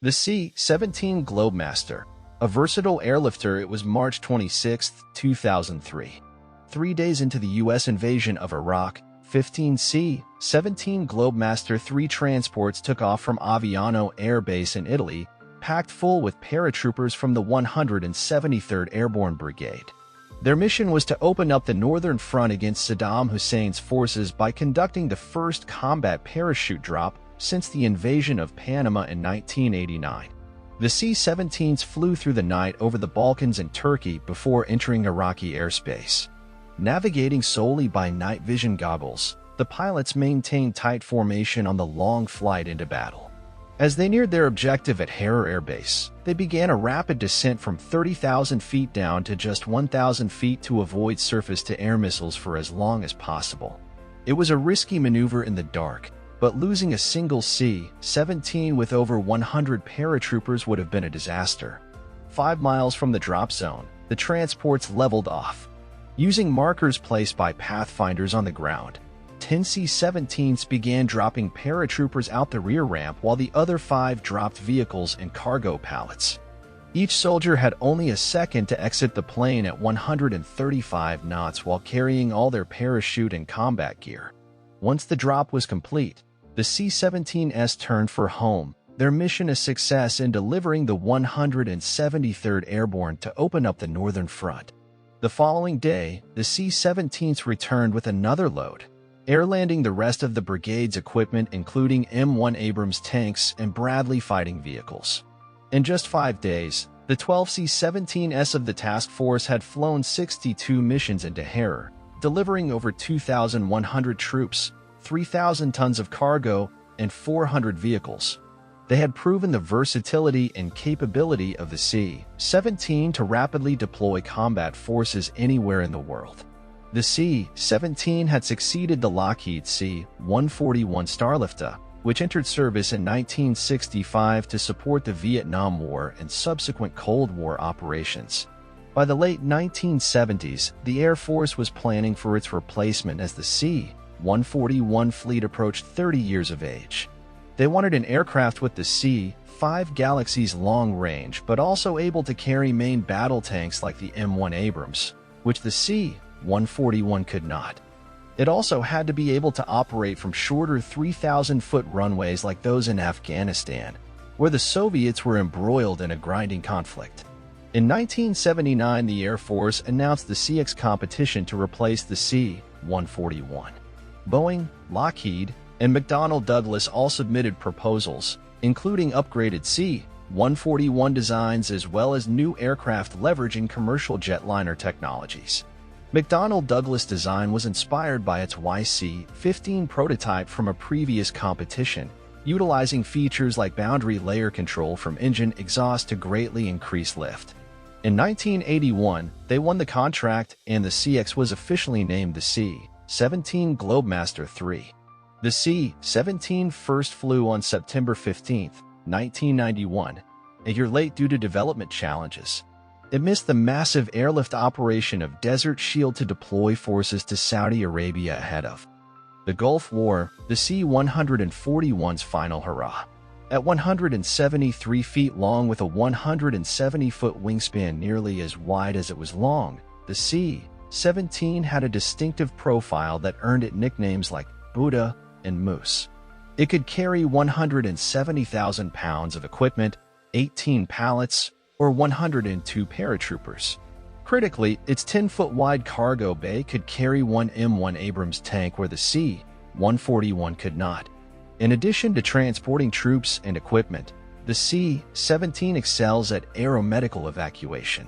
The C-17 Globemaster, a versatile airlifter. It was March 26, 2003. 3 days into the U.S. invasion of Iraq, 15 C-17 Globemaster 3 transports took off from Aviano Air Base in Italy, packed full with paratroopers from the 173rd Airborne Brigade. Their mission was to open up the northern front against Saddam Hussein's forces by conducting the first combat parachute drop since the invasion of Panama in 1989. The C-17s flew through the night over the Balkans and Turkey before entering Iraqi airspace. Navigating solely by night vision goggles, the pilots maintained tight formation on the long flight into battle. As they neared their objective at Harar Air Base, they began a rapid descent from 30,000 feet down to just 1,000 feet to avoid surface-to-air missiles for as long as possible. It was a risky maneuver in the dark, but losing a single C-17 with over 100 paratroopers would have been a disaster. 5 miles from the drop zone, the transports leveled off. Using markers placed by pathfinders on the ground, 10 C-17s began dropping paratroopers out the rear ramp while the other 5 dropped vehicles and cargo pallets. Each soldier had only a second to exit the plane at 135 knots while carrying all their parachute and combat gear. Once the drop was complete, the C-17s turned for home, their mission a success in delivering the 173rd Airborne to open up the northern front. The following day, the C-17s returned with another load, airlanding the rest of the brigade's equipment including M1 Abrams tanks and Bradley fighting vehicles. In just 5 days, the 12 C-17s of the task force had flown 62 missions into Harar, delivering over 2,100 troops, 3,000 tons of cargo, and 400 vehicles. They had proven the versatility and capability of the C-17 to rapidly deploy combat forces anywhere in the world. The C-17 had succeeded the Lockheed C-141 Starlifter, which entered service in 1965 to support the Vietnam War and subsequent Cold War operations. By the late 1970s, the Air Force was planning for its replacement as the C-141 fleet approached 30 years of age. They wanted an aircraft with the C-5 Galaxy's long range but also able to carry main battle tanks like the M1 Abrams, which the C-141 could not. It also had to be able to operate from shorter 3,000-foot runways like those in Afghanistan, where the Soviets were embroiled in a grinding conflict. In 1979, the Air Force announced the CX competition to replace the C-141. Boeing, Lockheed, and McDonnell Douglas all submitted proposals, including upgraded C-141 designs as well as new aircraft leveraging commercial jetliner technologies. McDonnell Douglas' design was inspired by its YC-15 prototype from a previous competition, utilizing features like boundary layer control from engine exhaust to greatly increase lift. In 1981, they won the contract and the CX was officially named the C-17 Globemaster 3. The C-17 first flew on September 15, 1991, a year late due to development challenges. It missed the massive airlift operation of Desert Shield to deploy forces to Saudi Arabia ahead of the Gulf War, the C-141's final hurrah. At 173 feet long with a 170-foot wingspan nearly as wide as it was long, the C-17 had a distinctive profile that earned it nicknames like Buddha and Moose. It could carry 170,000 pounds of equipment, 18 pallets, or 102 paratroopers. Critically, its 10-foot-wide cargo bay could carry one M1 Abrams tank where the C-141 could not. In addition to transporting troops and equipment, the C-17 excels at aeromedical evacuation.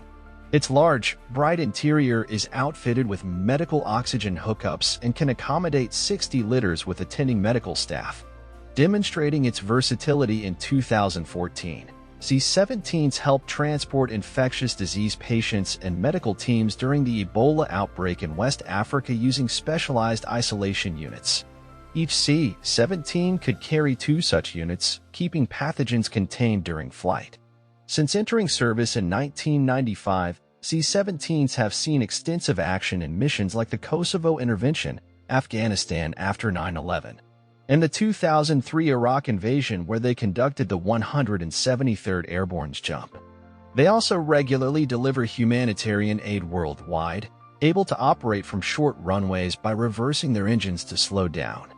Its large, bright interior is outfitted with medical oxygen hookups and can accommodate 60 litters with attending medical staff. Demonstrating its versatility in 2014, C-17s helped transport infectious disease patients and medical teams during the Ebola outbreak in West Africa using specialized isolation units. Each C-17 could carry 2 such units, keeping pathogens contained during flight. Since entering service in 1995, C-17s have seen extensive action in missions like the Kosovo intervention, Afghanistan after 9/11. and the 2003 Iraq invasion where they conducted the 173rd Airborne Jump. They also regularly deliver humanitarian aid worldwide, able to operate from short runways by reversing their engines to slow down.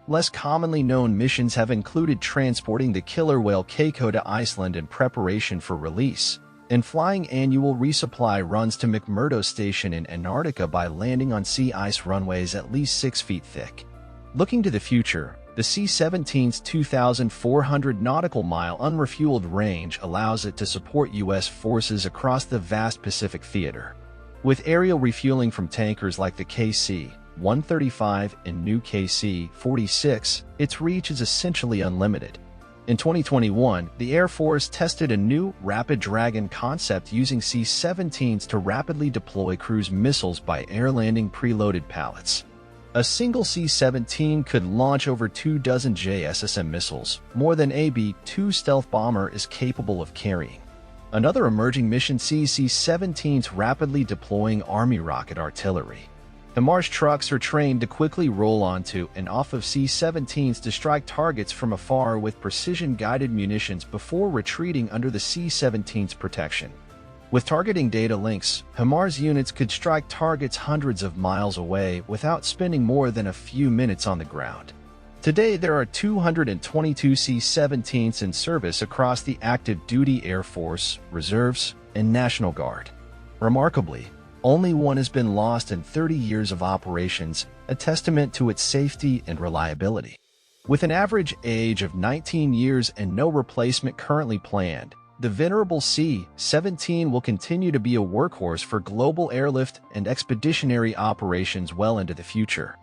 Less commonly known missions have included transporting the killer whale Keiko to Iceland in preparation for release, and flying annual resupply runs to McMurdo Station in Antarctica by landing on sea ice runways at least 6 feet thick. Looking to the future, the C-17's 2,400 nautical mile unrefueled range allows it to support U.S. forces across the vast Pacific theater. With aerial refueling from tankers like the KC-135 and new KC-46, its reach is essentially unlimited. In 2021, the Air Force tested a new Rapid Dragon concept using C-17s to rapidly deploy cruise missiles by air-landing preloaded pallets. A single C-17 could launch over 24 JSSM missiles, more than a B-2 stealth bomber is capable of carrying. Another emerging mission sees C-17s rapidly deploying Army rocket artillery. HIMARS trucks are trained to quickly roll onto and off of C-17s to strike targets from afar with precision-guided munitions before retreating under the C-17's protection. With targeting data links, HIMARS units could strike targets hundreds of miles away without spending more than a few minutes on the ground. Today, there are 222 C-17s in service across the active duty Air Force, Reserves, and National Guard. Remarkably, only one has been lost in 30 years of operations, a testament to its safety and reliability. With an average age of 19 years and no replacement currently planned, the venerable C-17 will continue to be a workhorse for global airlift and expeditionary operations well into the future.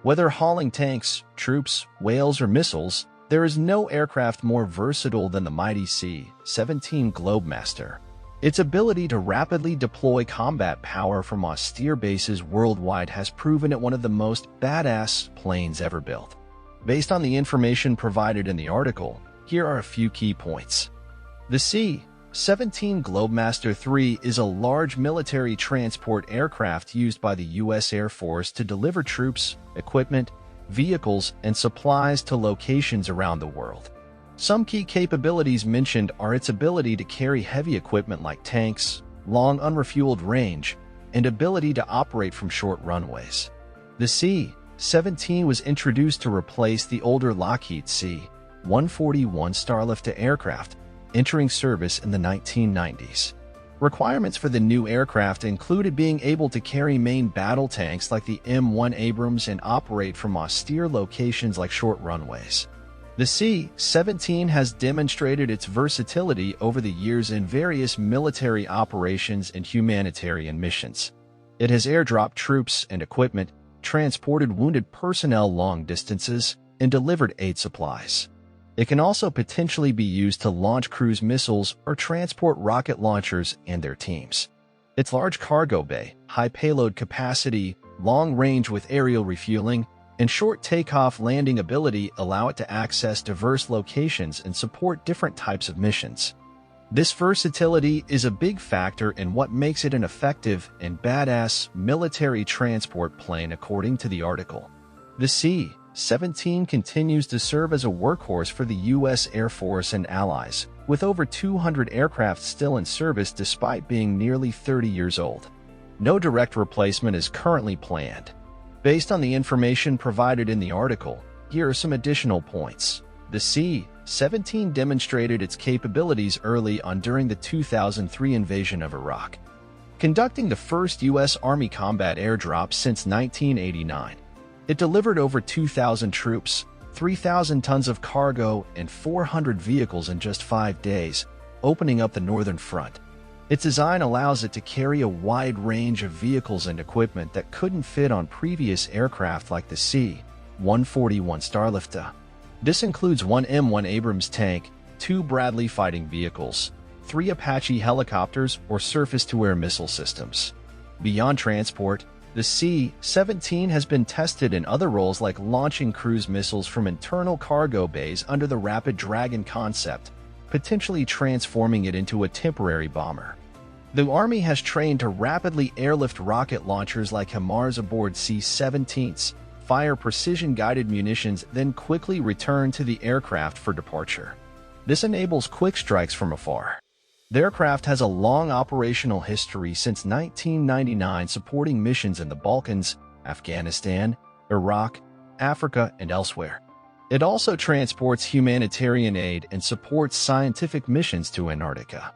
Whether hauling tanks, troops, whales, or missiles, there is no aircraft more versatile than the mighty C-17 Globemaster. Its ability to rapidly deploy combat power from austere bases worldwide has proven it one of the most badass planes ever built. Based on the information provided in the article, here are a few key points. The C-17 Globemaster III is a large military transport aircraft used by the U.S. Air Force to deliver troops, equipment, vehicles, and supplies to locations around the world. Some key capabilities mentioned are its ability to carry heavy equipment like tanks, long unrefueled range, and ability to operate from short runways. The C-17 was introduced to replace the older Lockheed C-141 Starlifter aircraft, entering service in the 1990s. Requirements for the new aircraft included being able to carry main battle tanks like the M1 Abrams and operate from austere locations like short runways. The C-17 has demonstrated its versatility over the years in various military operations and humanitarian missions. It has airdropped troops and equipment, transported wounded personnel long distances, and delivered aid supplies. It can also potentially be used to launch cruise missiles or transport rocket launchers and their teams. Its large cargo bay, high payload capacity, long range with aerial refueling, and short takeoff landing ability allow it to access diverse locations and support different types of missions. This versatility is a big factor in what makes it an effective and badass military transport plane according to the article. The C-17 continues to serve as a workhorse for the U.S. Air Force and allies, with over 200 aircraft still in service despite being nearly 30 years old. No direct replacement is currently planned. Based on the information provided in the article, here are some additional points. The C-17 demonstrated its capabilities early on during the 2003 invasion of Iraq, conducting the first U.S. Army combat airdrop since 1989. It delivered over 2,000 troops, 3,000 tons of cargo, and 400 vehicles in just 5 days, opening up the Northern Front. Its design allows it to carry a wide range of vehicles and equipment that couldn't fit on previous aircraft like the C-141 Starlifter. This includes one M1 Abrams tank, 2 Bradley fighting vehicles, 3 Apache helicopters or surface-to-air missile systems. Beyond transport, the C-17 has been tested in other roles like launching cruise missiles from internal cargo bays under the Rapid Dragon concept, potentially transforming it into a temporary bomber. The Army has trained to rapidly airlift rocket launchers like HIMARS aboard C-17s, fire precision-guided munitions, then quickly return to the aircraft for departure. This enables quick strikes from afar. The aircraft has a long operational history since 1999, supporting missions in the Balkans, Afghanistan, Iraq, Africa, and elsewhere. It also transports humanitarian aid and supports scientific missions to Antarctica.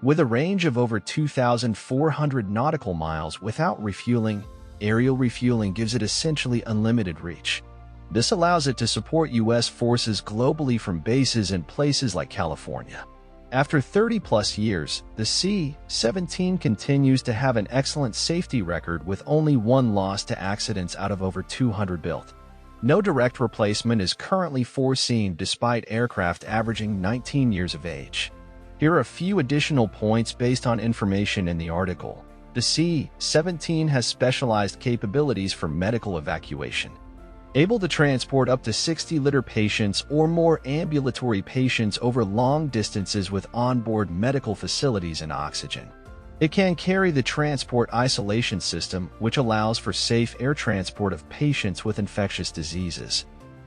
With a range of over 2,400 nautical miles without refueling, aerial refueling gives it essentially unlimited reach. This allows it to support U.S. forces globally from bases in places like California. After 30-plus years, the C-17 continues to have an excellent safety record with only one loss to accidents out of over 200 built. No direct replacement is currently foreseen despite aircraft averaging 19 years of age. Here are a few additional points based on information in the article. The C-17 has specialized capabilities for medical evacuation. Able to transport up to 60-liter patients or more ambulatory patients over long distances with onboard medical facilities and oxygen. It can carry the transport isolation system, which allows for safe air transport of patients with infectious diseases.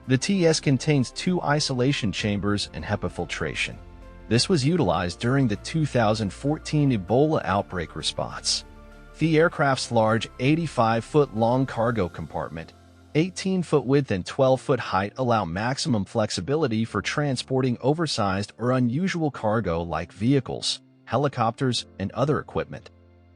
The TS contains 2 isolation chambers and HEPA filtration. This was utilized during the 2014 Ebola outbreak response. The aircraft's large 85-foot-long cargo compartment, 18-foot width and 12-foot height allow maximum flexibility for transporting oversized or unusual cargo like vehicles, helicopters, and other equipment.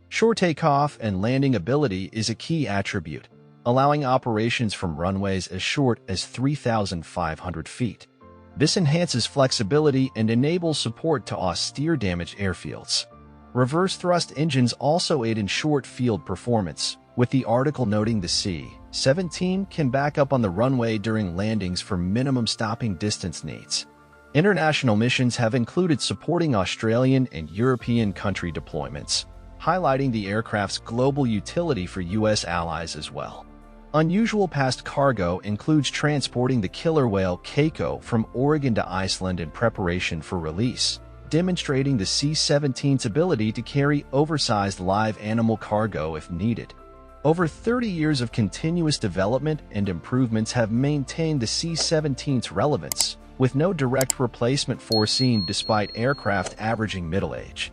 Short takeoff and landing ability is a key attribute, allowing operations from runways as short as 3,500 feet. This enhances flexibility and enables support to austere damaged airfields. Reverse thrust engines also aid in short field performance, with the article noting the C-17 can back up on the runway during landings for minimum stopping distance needs. International missions have included supporting Australian and European country deployments, highlighting the aircraft's global utility for U.S. allies as well. Unusual past cargo includes transporting the killer whale Keiko from Oregon to Iceland in preparation for release, demonstrating the C-17's ability to carry oversized live animal cargo if needed. Over 30 years of continuous development and improvements have maintained the C-17's relevance, with no direct replacement foreseen despite aircraft averaging middle age.